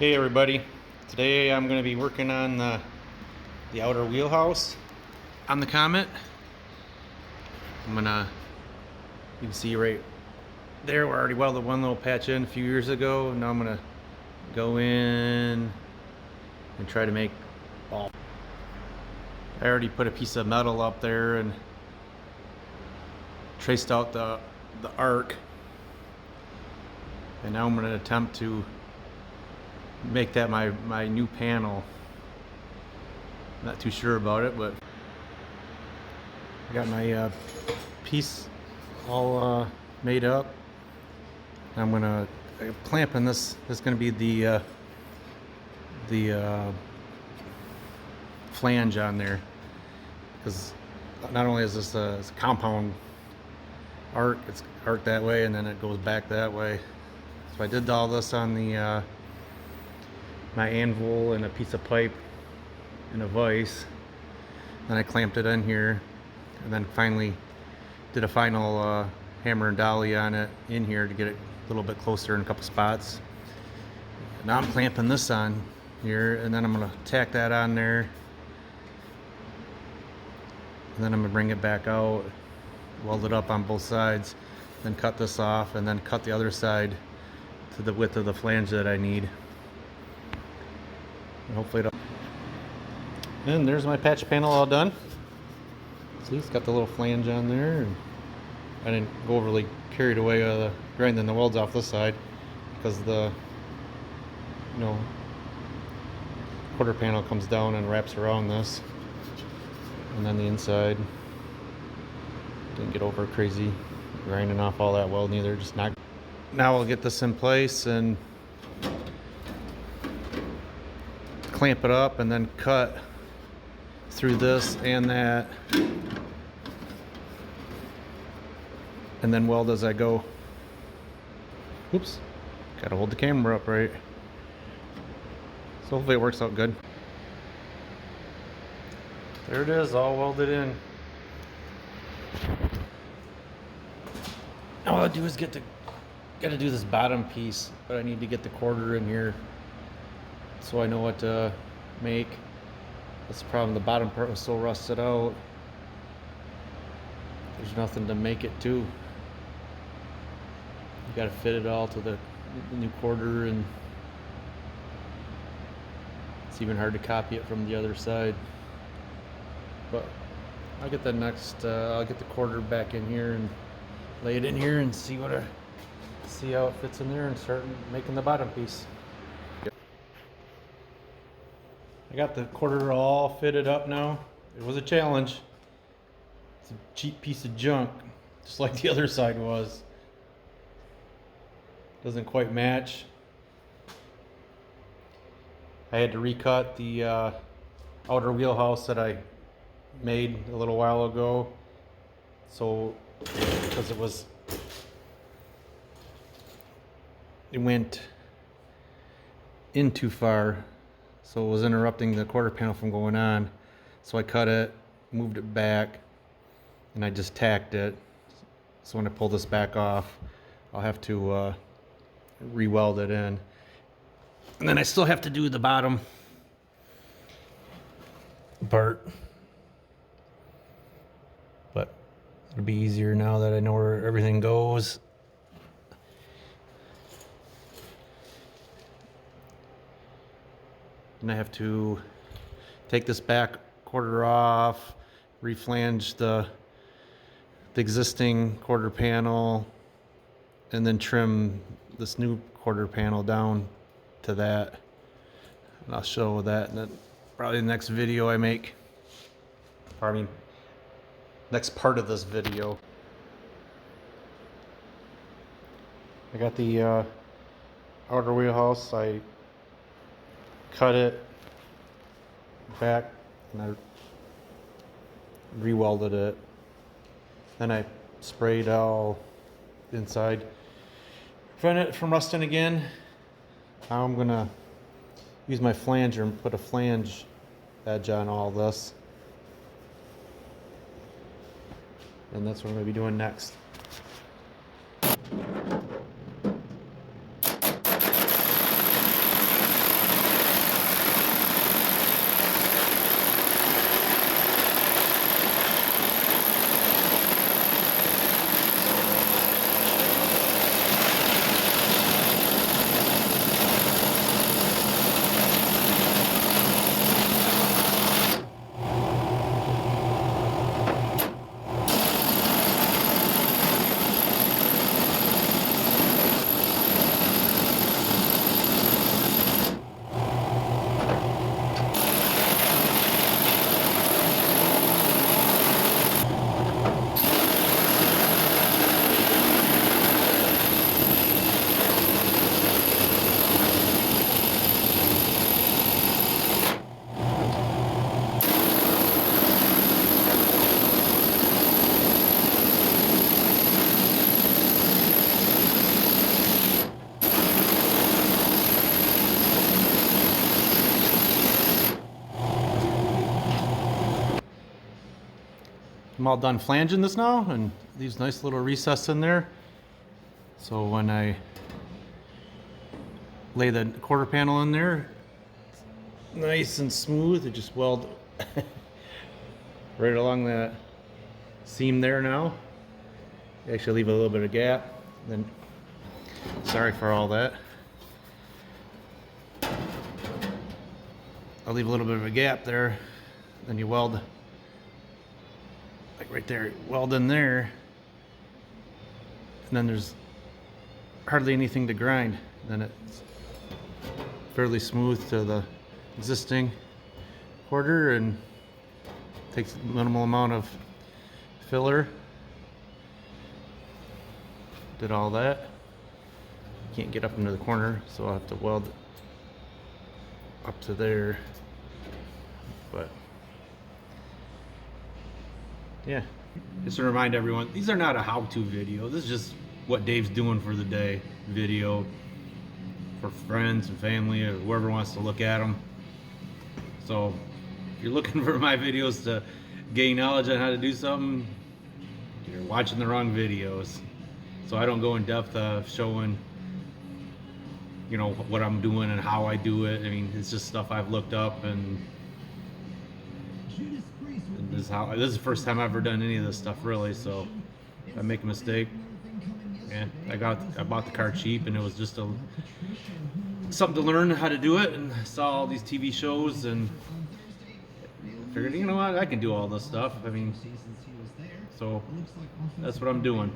Hey everybody, today I'm going to be working on the outer wheelhouse on the Comet. You can see right there, we already welded one little patch in a few years ago. Now I'm going to go in and try to make all. I already put a piece of metal up there and traced out the arc. And now I'm going to attempt to make that my new panel. Not too sure about it, but I got my piece all made up. I'm gonna clamping this. This is gonna be the flange on there, because not only is this it's a compound arc, it's arc that way, and then it goes back that way. So I did all this on the my anvil and a piece of pipe and a vise. Then I clamped it in here, and then finally did a final hammer and dolly on it in here to get it a little bit closer in a couple spots. Now I'm clamping this on here, and then I'm gonna tack that on there, and then I'm gonna bring it back out, weld it up on both sides, then cut this off, and then cut the other side to the width of the flange that I need. And hopefully it'll... And there's my patch panel all done. See, it's got the little flange on there, and I didn't go overly carried away grinding the welds off this side, because the quarter panel comes down and wraps around this, and then the inside didn't get over crazy grinding off all that weld neither. Just not. Now I'll get this in place and clamp it up, and then cut through this and that, and then weld as I go. Oops, gotta hold the camera up right. So hopefully it works out good. There it is, all welded in. All I do is gotta do this bottom piece, but I need to get the quarter in here so I know what to make. That's the problem, the bottom part was so rusted out. There's nothing to make it to. You gotta fit it all to the new quarter, and it's even hard to copy it from the other side. But I'll get the I'll get the quarter back in here and lay it in here and see how it fits in there, and start making the bottom piece. I got the quarter all fitted up now. It was a challenge. It's a cheap piece of junk, just like the other side was. Doesn't quite match. I had to recut the outer wheelhouse that I made a little while ago. So, because it went in too far. So it was interrupting the quarter panel from going on. So I cut it, moved it back, and I just tacked it. So when I pull this back off, I'll have to re-weld it in. And then I still have to do the bottom part. But it'll be easier now that I know where everything goes. And I have to take this back quarter off, reflange the existing quarter panel, and then trim this new quarter panel down to that. And I'll show that in probably the next video I make. Or I mean, next part of this video. I got the outer wheelhouse. I cut it back and I re-welded it. Then I sprayed all inside, prevent it from rusting again. Now I'm gonna use my flanger and put a flange edge on all this, and that's what I'm gonna be doing next. I'm all done flanging this now, and leaves nice little recess in there. So when I lay the quarter panel in there, nice and smooth, it just weld right along that seam there now. Actually leave a little bit of gap. Then, sorry for all that. I'll leave a little bit of a gap there. Then you weld, like right there, weld in there. And then there's hardly anything to grind. Then it's fairly smooth to the existing quarter and takes a minimal amount of filler. Did all that. Can't get up into the corner, so I'll have to weld up to there. But yeah, just to remind everyone, these are not a how-to video. This is just what Dave's doing for the day video for friends and family or whoever wants to look at them. So if you're looking for my videos to gain knowledge on how to do something, you're watching the wrong videos. So I don't go in depth of showing, you know, what I'm doing and how I do it. I mean, it's just stuff I've looked up, and this is the first time I've ever done any of this stuff really. So if I make a mistake, and I bought the car cheap, and it was just something to learn how to do it, and I saw all these TV shows and figured, you know what, I can do all this stuff. I mean, so that's what I'm doing.